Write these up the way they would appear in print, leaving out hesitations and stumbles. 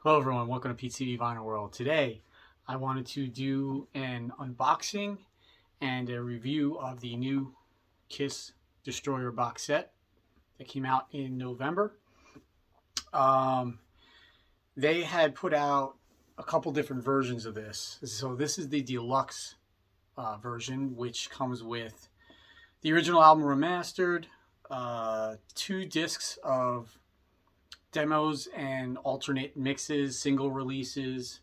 Hello everyone, welcome to PCV Vinyl World. Today I wanted to do an unboxing and a review of the new Kiss Destroyer box set that came out in November. They had put out a couple different versions of this. So this is the Deluxe version, which comes with the original album remastered, 2 discs of demos and alternate mixes, single releases,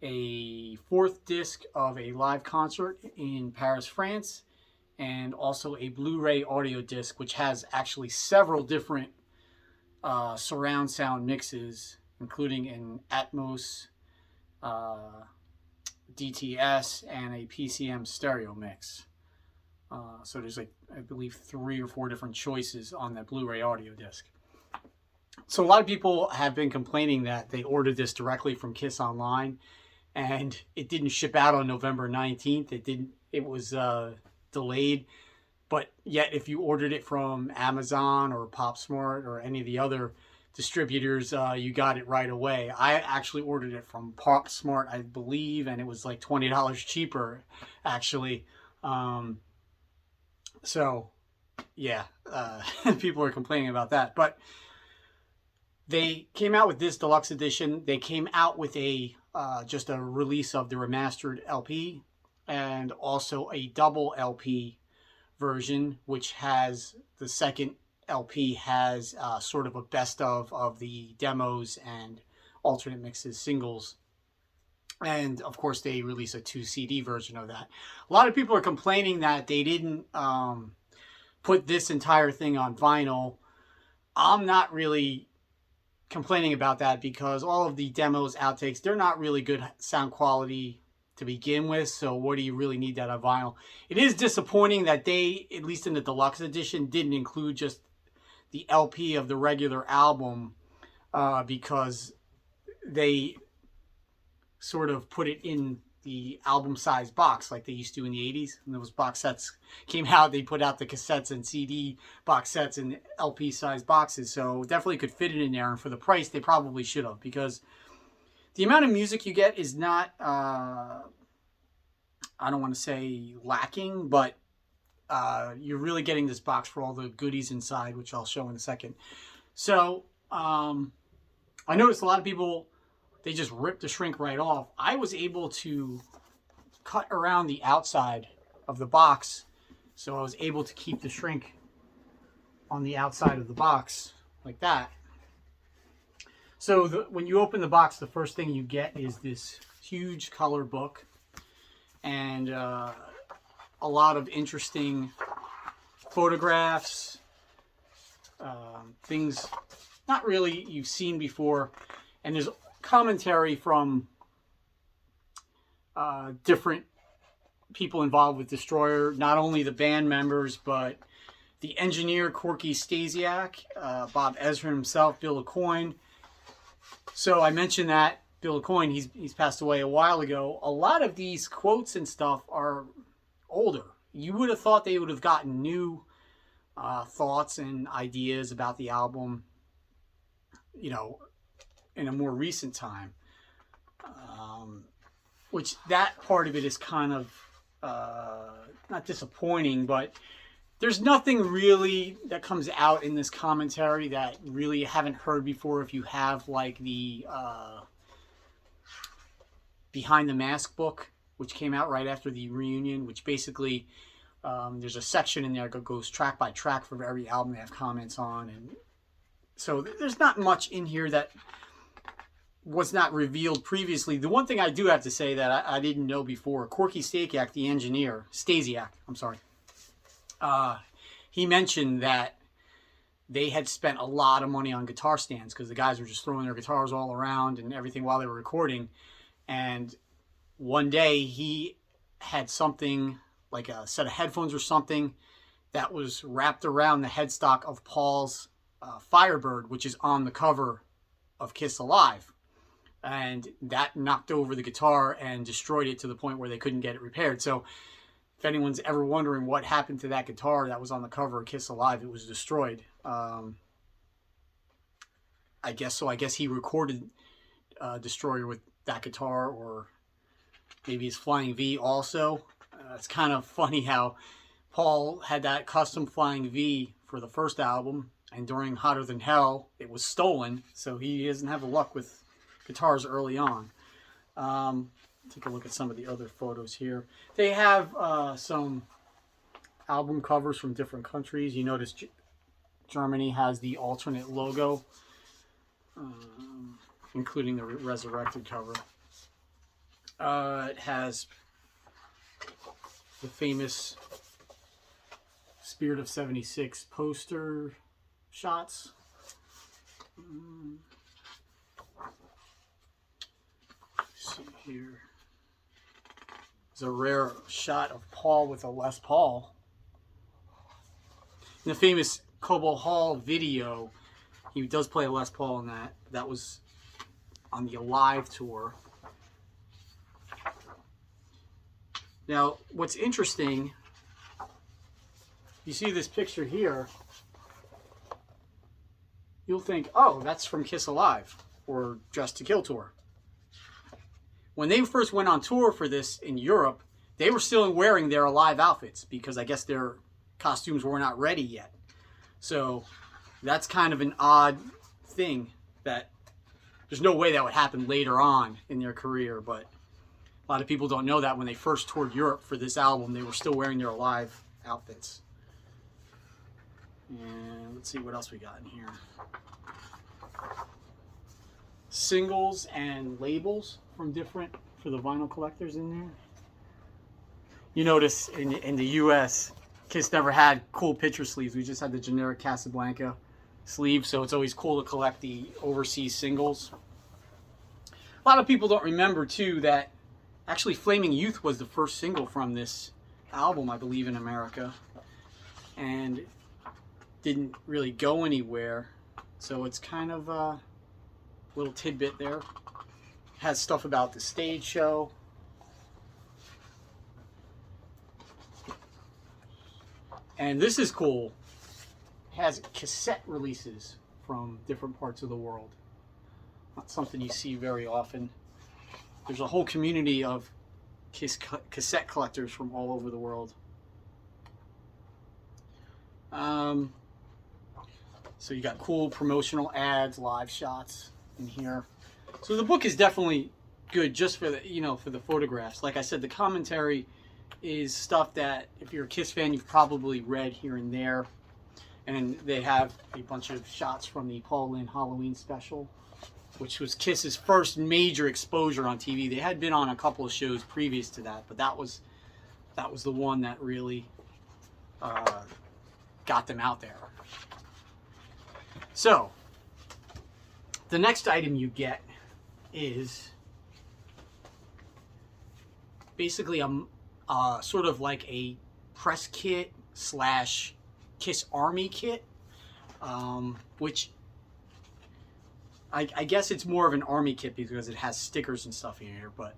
a 4th disc of a live concert in Paris, France, and also a Blu-ray audio disc, which has actually several different surround sound mixes, including an Atmos, DTS, and a PCM stereo mix. So there's like, I believe, 3 or 4 different choices on that Blu-ray audio disc. So a lot of people have been complaining that they ordered this directly from Kiss Online and it didn't ship out on November 19th. It was delayed. But yet if you ordered it from Amazon or PopSmart or any of the other distributors, you got it right away. I actually ordered it from PopSmart, I believe, and it was like $20 cheaper, actually. So, yeah, people are complaining about that. But they came out with this deluxe edition. They came out with a just a release of the remastered LP and also a double LP version, which has the second LP has sort of a best of the demos and alternate mixes, singles. And of course, they release a 2 CD version of that. A lot of people are complaining that they didn't put this entire thing on vinyl. I'm not really complaining about that because all of the demos, outtakes, they're not really good sound quality to begin with. So what do you really need that on vinyl? It is disappointing that they, at least in the deluxe edition, didn't include just the LP of the regular album because they sort of put it in the album size box like they used to in the 80s. And those box sets came out, they put out the cassettes and CD box sets in LP size boxes. So definitely could fit it in there. And for the price, they probably should have, because the amount of music you get is not, I don't want to say lacking, but you're really getting this box for all the goodies inside, which I'll show in a second. So I noticed a lot of people, they just ripped the shrink right off. I was able to cut around the outside of the box, so I was able to keep the shrink on the outside of the box like that. So when you open the box, the first thing you get is this huge color book and a lot of interesting photographs, things not really you've seen before, and there's commentary from different people involved with Destroyer, not only the band members, but the engineer, Corky Stasiak, Bob Ezrin himself, Bill Aucoin. So I mentioned that Bill Aucoin, he's passed away a while ago. A lot of these quotes and stuff are older. You would have thought they would have gotten new thoughts and ideas about the album, you know, in a more recent time, which that part of it is kind of not disappointing, but there's nothing really that comes out in this commentary that really you haven't heard before. If you have like the Behind the Mask book, which came out right after the reunion, which basically there's a section in there that goes track by track for every album they have comments on, and so there's not much in here that was not revealed previously. The one thing I do have to say that I didn't know before, Corky Stasiak, the engineer, Stasiak, I'm sorry, he mentioned that they had spent a lot of money on guitar stands because the guys were just throwing their guitars all around and everything while they were recording. And one day he had something like a set of headphones or something that was wrapped around the headstock of Paul's Firebird, which is on the cover of Kiss Alive. And that knocked over the guitar and destroyed it to the point where they couldn't get it repaired. So if anyone's ever wondering what happened to that guitar that was on the cover of Kiss Alive, it was destroyed. I guess he recorded Destroyer with that guitar, or maybe his Flying V also. It's kind of funny how Paul had that custom Flying V for the first album, and during Hotter Than Hell, it was stolen, so he doesn't have the luck with guitars early on. Take a look at some of the other photos here. They have some album covers from different countries. You notice Germany has the alternate logo, including the Resurrected cover. It has the famous Spirit of 76 poster shots. Let's see here. There's a rare shot of Paul with a Les Paul. In the famous Cobo Hall video, he does play a Les Paul in that. That was on the Alive tour. Now, what's interesting, you see this picture here, you'll think, oh, that's from Kiss Alive or Dressed to Kill tour. When they first went on tour for this in Europe, they were still wearing their Alive outfits because I guess their costumes were not ready yet. So that's kind of an odd thing that there's no way that would happen later on in their career, but a lot of people don't know that when they first toured Europe for this album, they were still wearing their Alive outfits. And let's see what else we got in here. Singles and labels from different, for the vinyl collectors in there. You notice in the US, Kiss never had cool picture sleeves. We just had the generic Casablanca sleeve, so it's always cool to collect the overseas singles. A lot of people don't remember, too, that actually Flaming Youth was the first single from this album, I believe, in America. And didn't really go anywhere. So it's kind of a little tidbit there. Has stuff about the stage show. And this is cool. It has cassette releases from different parts of the world. Not something you see very often. There's a whole community of Kiss cassette collectors from all over the world. So you got cool promotional ads, live shots in here. So the book is definitely good just for the, you know, for the photographs. Like I said, the commentary is stuff that if you're a Kiss fan, you've probably read here and there. And they have a bunch of shots from the Paul Lynde Halloween special, which was Kiss's first major exposure on TV. They had been on a couple of shows previous to that, but that was the one that really got them out there. So, the next item you get is basically a sort of like a press kit slash Kiss Army kit, which I guess it's more of an Army kit because it has stickers and stuff in here. But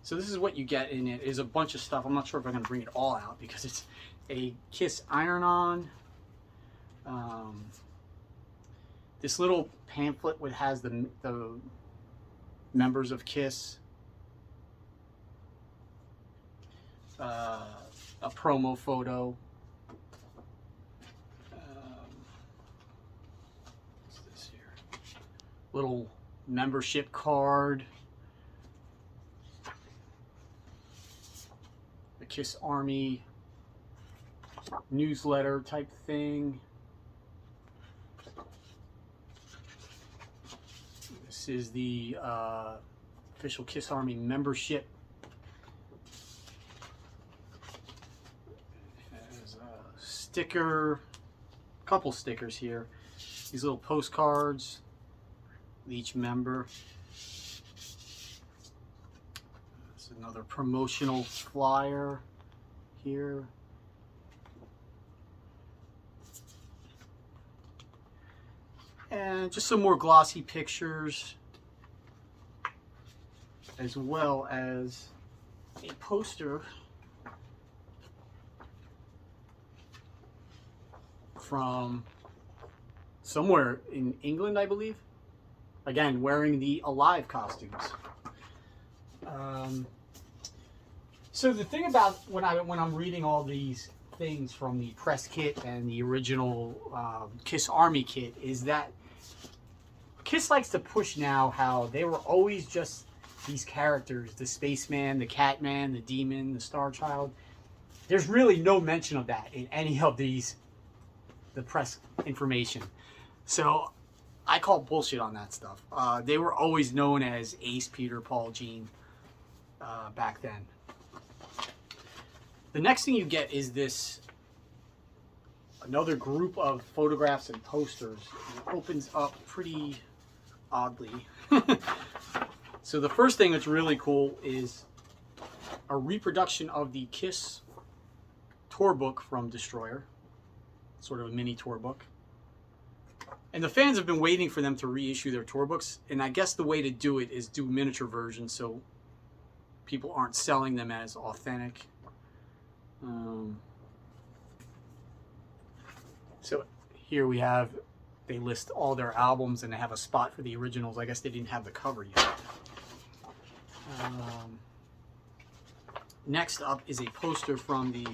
so this is what you get in it. Is a bunch of stuff. I'm not sure if I'm going to bring it all out because it's a Kiss iron-on. This little pamphlet which has the members of Kiss. A promo photo. What's this here? Little membership card. The Kiss Army newsletter type thing. This is the official Kiss Army membership. There's a sticker, a couple stickers here. These little postcards with each member. There's another promotional flyer here. And just some more glossy pictures, as well as a poster from somewhere in England, I believe. again, wearing the Alive costumes. So the thing about when I'm reading all these things from the press kit and the original Kiss Army kit is that Kiss likes to push now how they were always just these characters, the Spaceman, the Catman, the Demon, the Star Child. There's really no mention of that in any of the press information. So I call bullshit on that stuff. They were always known as Ace, Peter, Paul, Gene back then. The next thing you get is another group of photographs and posters. It opens up pretty oddly. So the first thing that's really cool is a reproduction of the Kiss tour book from Destroyer. Sort of a mini tour book. And the fans have been waiting for them to reissue their tour books. And I guess the way to do it is do miniature versions so people aren't selling them as authentic. So here we have, they list all their albums and they have a spot for the originals. I guess they didn't have the cover yet. Next up is a poster from the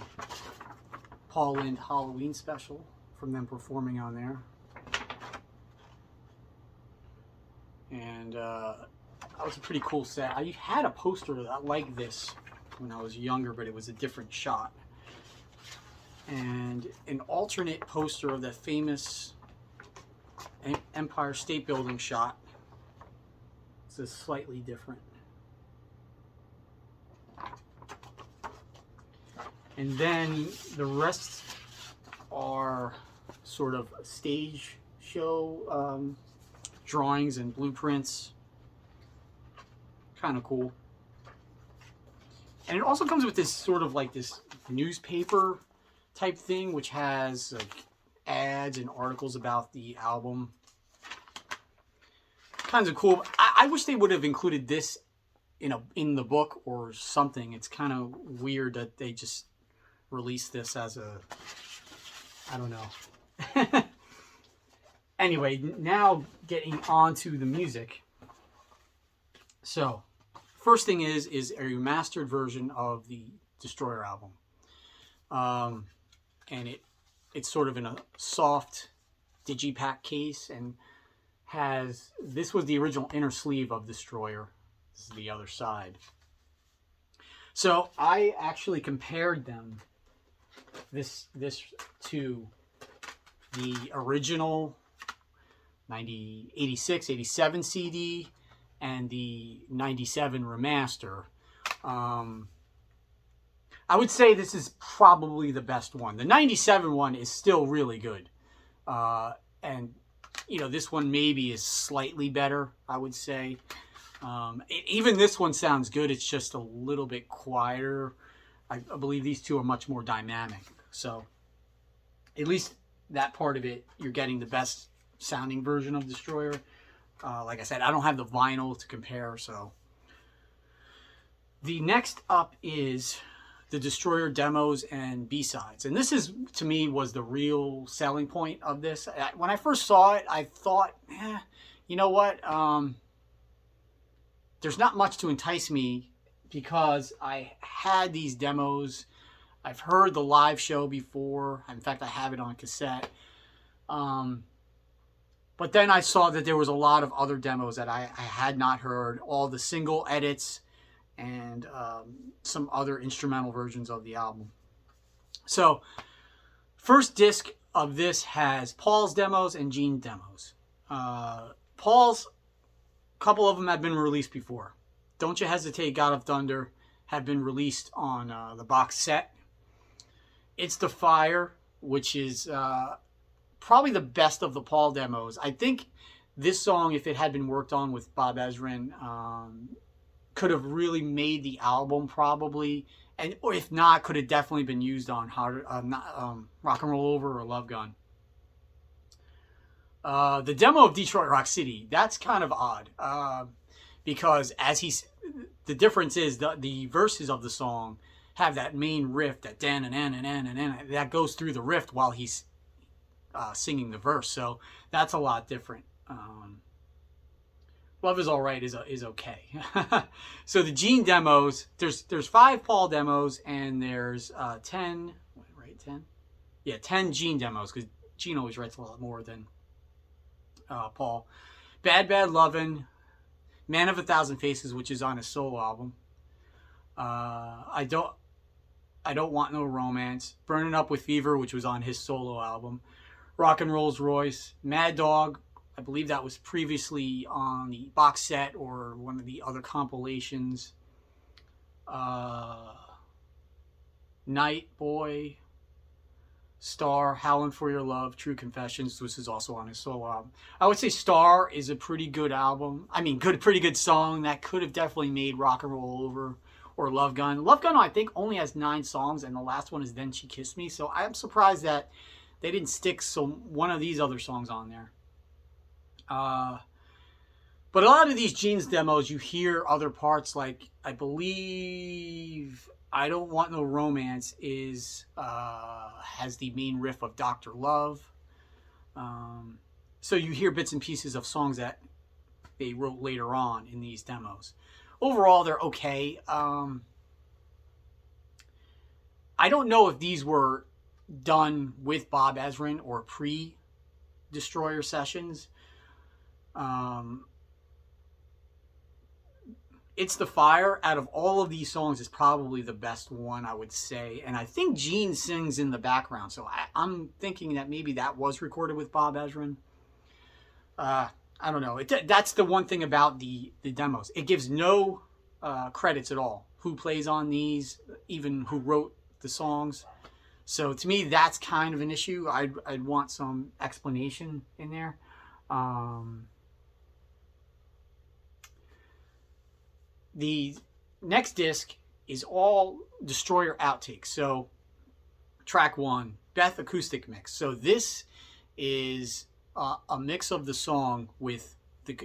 Paul Lynde Halloween special, from them performing on there. And that was a pretty cool set. I had a poster like this when I was younger, but it was a different shot. And an alternate poster of that famous Empire State Building shot. This is slightly different. And then the rest are sort of stage show drawings and blueprints. Kind of cool. And it also comes with this sort of like this newspaper type thing, which has like ads and articles about the album. Kinds of cool. I wish they would have included this in the book or something. It's kind of weird that they just released this as a, I don't know. Anyway, now getting on to the music. So, first thing is a remastered version of the Destroyer album. And it's sort of in a soft digipack case and this was the original inner sleeve of Destroyer. This is the other side. So I actually compared them, this to the original 86, 87 CD and the 97 remaster. I would say this is probably the best one. The 97 one is still really good. And, this one maybe is slightly better, I would say. Even this one sounds good. It's just a little bit quieter. I believe these two are much more dynamic. So, at least that part of it, you're getting the best sounding version of Destroyer. Like I said, I don't have the vinyl to compare, so. The next up is the Destroyer demos and B-sides. And this is, to me, was the real selling point of this. When I first saw it, I thought, you know what? There's not much to entice me because I had these demos. I've heard the live show before. In fact, I have it on cassette. But then I saw that there was a lot of other demos that I had not heard. All the single edits and some other instrumental versions of the album. So, first disc of this has Paul's demos and Gene's demos. Paul's, a couple of them have been released before. Don't You Hesitate, God of Thunder have been released on the box set. It's the Fire, which is probably the best of the Paul demos. I think this song, if it had been worked on with Bob Ezrin, could have really made the album probably, or if not, could have definitely been used on Rock and Roll Over or Love Gun. The demo of Detroit Rock City, that's kind of odd, because the difference is the verses of the song have that main riff, that dan and that goes through the riff while he's singing the verse, so that's a lot different. Love Is Alright is okay. So the Gene demos, there's 5 Paul demos, and there's 10, right, 10? Yeah, 10 Gene demos, because Gene always writes a lot more than Paul. Bad Bad Lovin', Man of a Thousand Faces, which is on his solo album. I Don't Want No Romance. Burning Up with Fever, which was on his solo album. Rock and Rolls Royce. Mad Dog, I believe that was previously on the box set or one of the other compilations. Night Boy. Star, Howlin' for Your Love, True Confessions. This is also on his solo album. I would say Star is a pretty good album. I mean, pretty good song that could have definitely made rock and roll over. Or Love Gun. Love Gun, I think, only has 9 songs, and the last one is Then She Kissed Me. So I'm surprised that they didn't stick one of these other songs on there. But a lot of these Gene's demos, you hear other parts, like I believe I Don't Want No Romance has the main riff of Dr. Love. So you hear bits and pieces of songs that they wrote later on in these demos. Overall, they're okay. I don't know if these were done with Bob Ezrin or pre-Destroyer sessions. It's the Fire, out of all of these songs, is probably the best one, I would say. And I think Gene sings in the background, so I'm thinking that maybe that was recorded with Bob Ezrin. I don't know. That's the one thing about the demos. It gives no credits at all. Who plays on these, even who wrote the songs. So to me, that's kind of an issue. I'd want some explanation in there. The next disc is all Destroyer outtakes. So track 1, Beth acoustic mix. So this is a mix of the song with the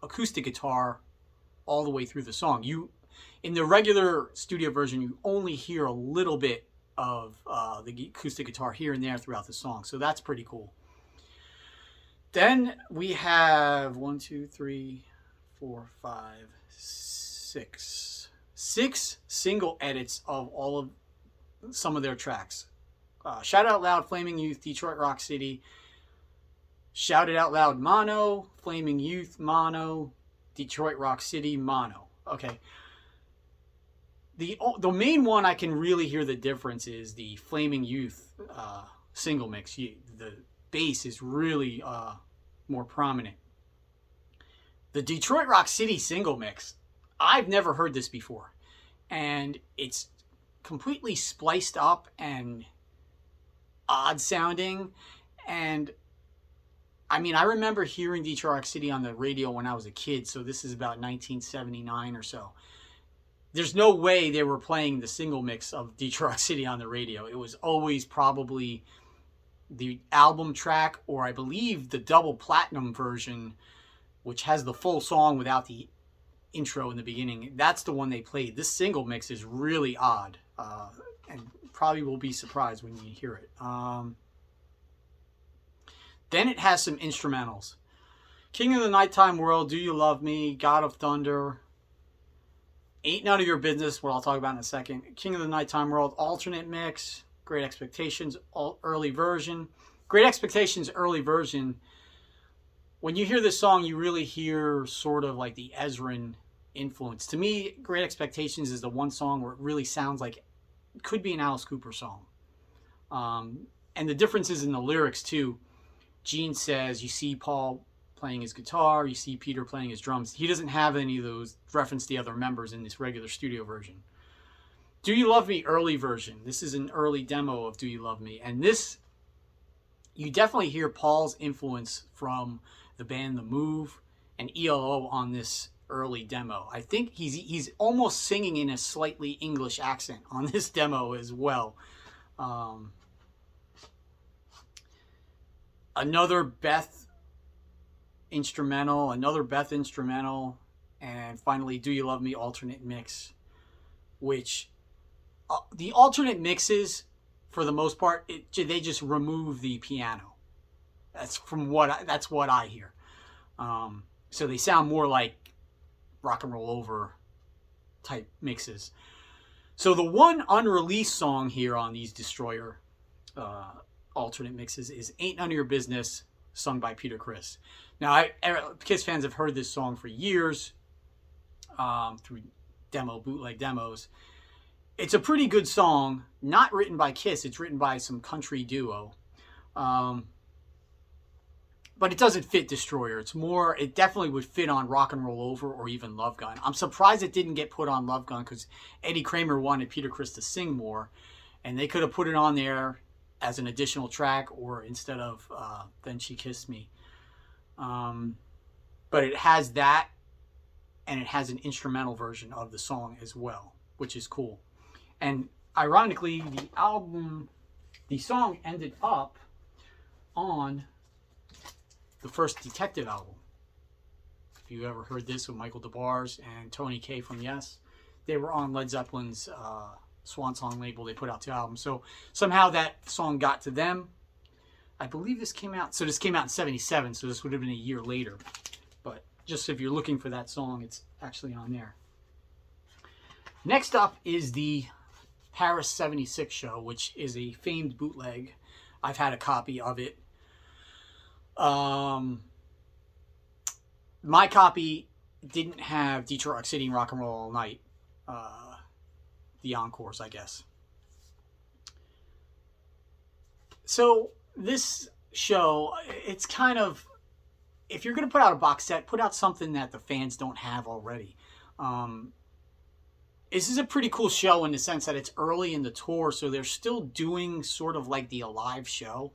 acoustic guitar all the way through the song. In the regular studio version, you only hear a little bit of the acoustic guitar here and there throughout the song. So that's pretty cool. Then we have 1, 2, 3, 4, 5, 6 single edits of all of some of their tracks. Shout Out Loud, Flaming Youth, Detroit Rock City. Shout It Out Loud, mono. Flaming Youth, mono. Detroit Rock City, mono. Okay. The main one I can really hear the difference is the Flaming Youth single mix. The bass is really more prominent. The Detroit Rock City single mix, I've never heard this before. And it's completely spliced up and odd sounding. And I mean, I remember hearing Detroit Rock City on the radio when I was a kid. So this is about 1979 or so. There's no way they were playing the single mix of Detroit Rock City on the radio. It was always probably the album track, or I believe the double platinum version, which has the full song without the intro in the beginning. That's the one they played. This single mix is really odd, and probably will be surprised when you hear it. Then it has some instrumentals. King of the Nighttime World, Do You Love Me, God of Thunder, Ain't None of Your Business, what I'll talk about in a second. King of the Nighttime World, alternate mix. Great Expectations, early version. Great Expectations, early version. When you hear this song, you really hear sort of like the Ezrin influence. To me, Great Expectations is the one song where it really sounds like it could be an Alice Cooper song. And the differences in the lyrics too. Gene says, you see Paul playing his guitar, you see Peter playing his drums. He doesn't have any of those reference the other members in this regular studio version. Do You Love Me, early version. This is an early demo of Do You Love Me. And this, you definitely hear Paul's influence from the band The Move and ELO on this early demo. I think he's almost singing in a slightly English accent on this demo as well. Another Beth instrumental, and finally Do You Love Me, alternate mix, which the alternate mixes, for the most part, they just remove the piano. That's what I hear. So they sound more like Rock and Roll Over type mixes. So the one unreleased song here on these Destroyer alternate mixes is Ain't None of Your Business, sung by Peter Criss. Now, Kiss fans have heard this song for years through bootleg demos. It's a pretty good song, not written by Kiss. It's written by some country duo. But it doesn't fit Destroyer. It definitely would fit on Rock and Roll Over or even Love Gun. I'm surprised it didn't get put on Love Gun because Eddie Kramer wanted Peter Criss to sing more. And they could have put it on there as an additional track or instead of Then She Kissed Me. But it has that, and it has an instrumental version of the song as well, which is cool. And ironically, the song ended up on the first Detective album. If you ever heard this with Michael DeBar's and Tony Kaye from Yes, they were on Led Zeppelin's Swan Song label. They put out 2 albums. So somehow that song got to them. I believe this came out. So this came out in 77, so this would have been a year later. But just if you're looking for that song, it's actually on there. Next up is the Paris 76 show, which is a famed bootleg. I've had a copy of it. My copy didn't have Detroit Rock City and Rock and Roll All Night. The encores, I guess. So this show, it's kind of, if you're going to put out a box set, put out something that the fans don't have already. This is a pretty cool show in the sense that it's early in the tour, so they're still doing sort of like the Alive show.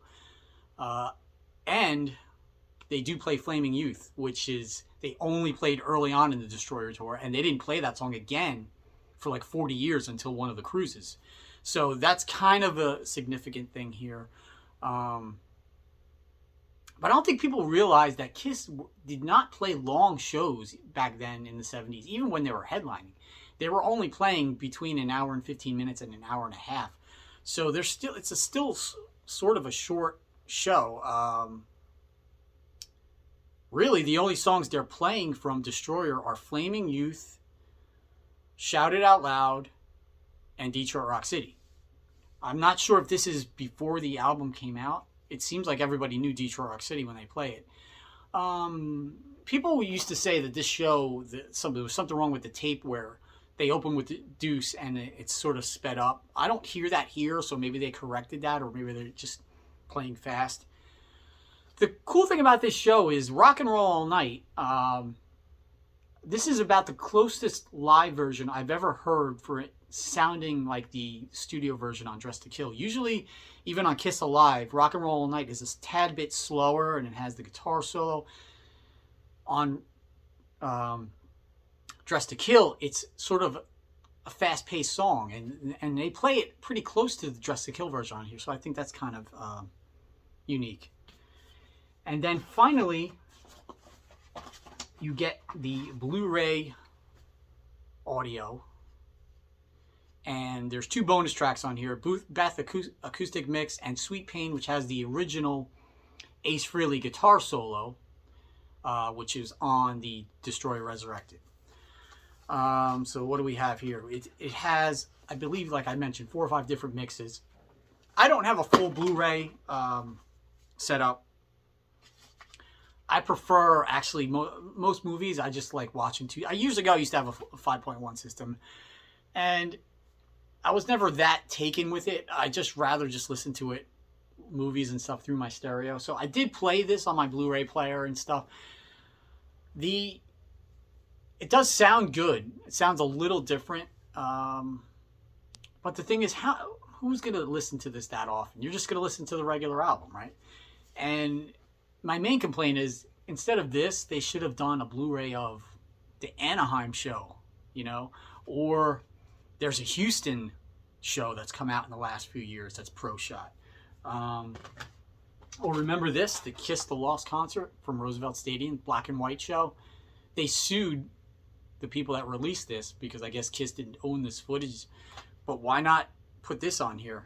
And they do play Flaming Youth, which is, they only played early on in the Destroyer tour, and they didn't play that song again for like 40 years until one of the cruises. So that's kind of a significant thing here. But I don't think people realize that Kiss did not play long shows back then in the 70s, even when they were headlining. They were only playing between an hour and 15 minutes and an hour and a half. So it's still sort of a short show. Really, the only songs they're playing from Destroyer are Flaming Youth, Shout It Out Loud, and Detroit Rock City. I'm not sure if this is before the album came out. It seems like everybody knew Detroit Rock City when they play it. People used to say that this show, there was something wrong with the tape where they open with the Deuce and it's sort of sped up. I don't hear that here, so maybe they corrected that, or maybe they're just playing fast. The cool thing about this show is Rock and Roll All Night. This is about the closest live version I've ever heard for it sounding like the studio version on Dress to Kill. Usually, even on Kiss Alive, Rock and Roll All Night is a tad bit slower and it has the guitar solo. On Dress to Kill, it's sort of a fast-paced song, and they play it pretty close to the Dress to Kill version on here, so I think that's kind of unique. And then finally, you get the Blu-ray audio. And there's 2 bonus tracks on here. Beth Acoustic Mix and Sweet Pain, which has the original Ace Frehley guitar solo, which is on the Destroyer Resurrected. So what do we have here? It has, I believe, like I mentioned, 4 or 5 different mixes. I don't have a full Blu-ray setup. I prefer, actually, most movies, I just like watching years ago, I used to have a 5.1 system. And I was never that taken with it. I just rather just listen to it, movies and stuff, through my stereo. So I did play this on my Blu-ray player and stuff. It does sound good. It sounds a little different. But the thing is, who's going to listen to this that often? You're just going to listen to the regular album, right? And my main complaint is, instead of this, they should have done a Blu-ray of the Anaheim show, or there's a Houston show that's come out in the last few years that's Pro Shot. Or remember this, the Kiss the Lost concert from Roosevelt Stadium, black and white show. They sued the people that released this because I guess Kiss didn't own this footage. But why not put this on here?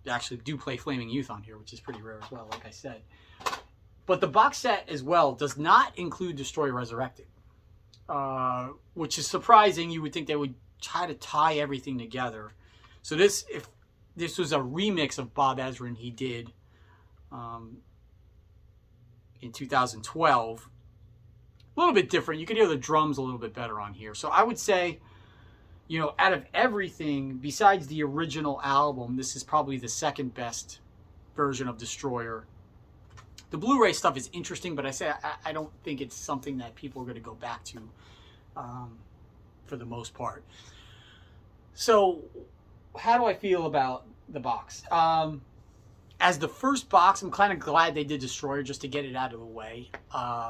They actually do play Flaming Youth on here, which is pretty rare as well, like I said. But the box set as well does not include Destroy Resurrected, which is surprising. You would think they would try to tie everything together. So if this was a remix of Bob Ezrin he did in 2012, a little bit different. You can hear the drums a little bit better on here. So I would say, you know, out of everything besides the original album, this is probably the second best version of Destroyer. The Blu-ray stuff is interesting, but I don't think it's something that people are going to go back to for the most part. So how do I feel about the box? As the first box, I'm kind of glad they did Destroyer just to get it out of the way,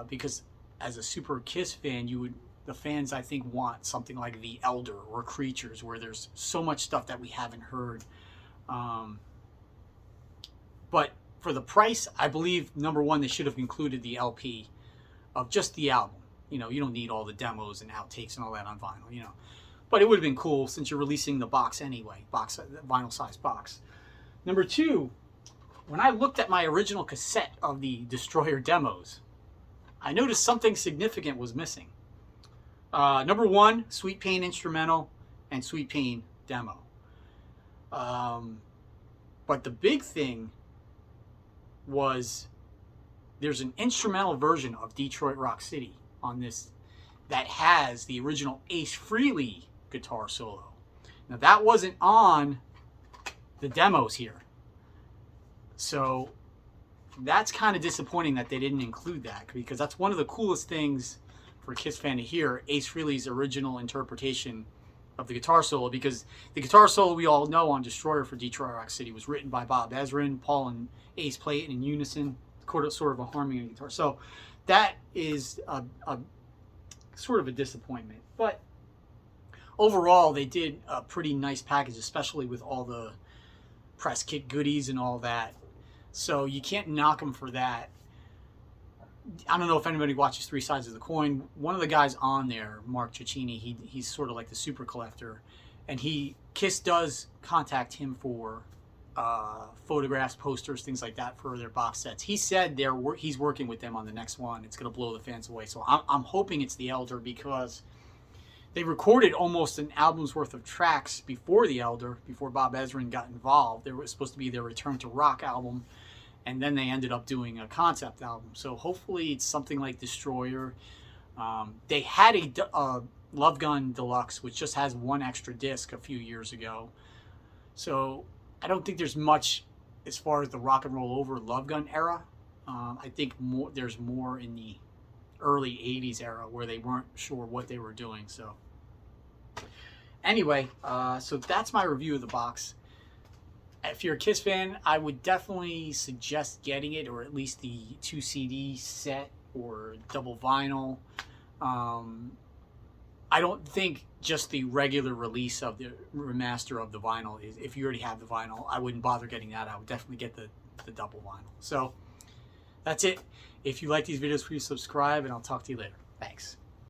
because as a super Kiss fan, the fans, I think, want something like The Elder or Creatures, where there's so much stuff that we haven't heard. But for the price, I believe, number one, they should have included the LP of just the album. You know, you don't need all the demos and outtakes and all that on vinyl, you know. But it would have been cool since you're releasing the box anyway, vinyl size box. Number two, when I looked at my original cassette of the Destroyer demos, I noticed something significant was missing. Number one, Sweet Pain instrumental and Sweet Pain demo. But the big thing was there's an instrumental version of Detroit Rock City on this that has the original Ace Frehley guitar solo. Now that wasn't on the demos here. So that's kind of disappointing that they didn't include that, because that's one of the coolest things for a Kiss fan to hear, Ace Frehley's original interpretation of the guitar solo, because the guitar solo we all know on Destroyer for Detroit Rock City was written by Bob Ezrin. Paul and Ace play it in unison, sort of a harmony on guitar. So that is a sort of a disappointment. But overall, they did a pretty nice package, especially with all the press kit goodies and all that. So you can't knock them for that. I don't know if anybody watches Three Sides of the Coin. One of the guys on there, Mark Ciccini, he's sort of like the super collector, and Kiss does contact him for photographs, posters, things like that for their box sets. He said he's working with them on the next one. It's going to blow the fans away. So I'm hoping it's The Elder, because they recorded almost an album's worth of tracks before The Elder, before Bob Ezrin got involved. It was supposed to be their Return to Rock album, and then they ended up doing a concept album. So hopefully it's something like Destroyer. They had a Love Gun Deluxe, which just has one extra disc a few years ago. So I don't think there's much as far as the rock and roll over Love Gun era. I think there's more in the early 80s era where they weren't sure what they were doing. So anyway, so that's my review of the box. If you're a Kiss fan, I would definitely suggest getting it, or at least the 2 CD set or double vinyl. I don't think just the regular release of the remaster of the vinyl is, if you already have the vinyl, I wouldn't bother getting that. I would definitely get the double vinyl. So that's it. If you like these videos, please subscribe, and I'll talk to you later. Thanks.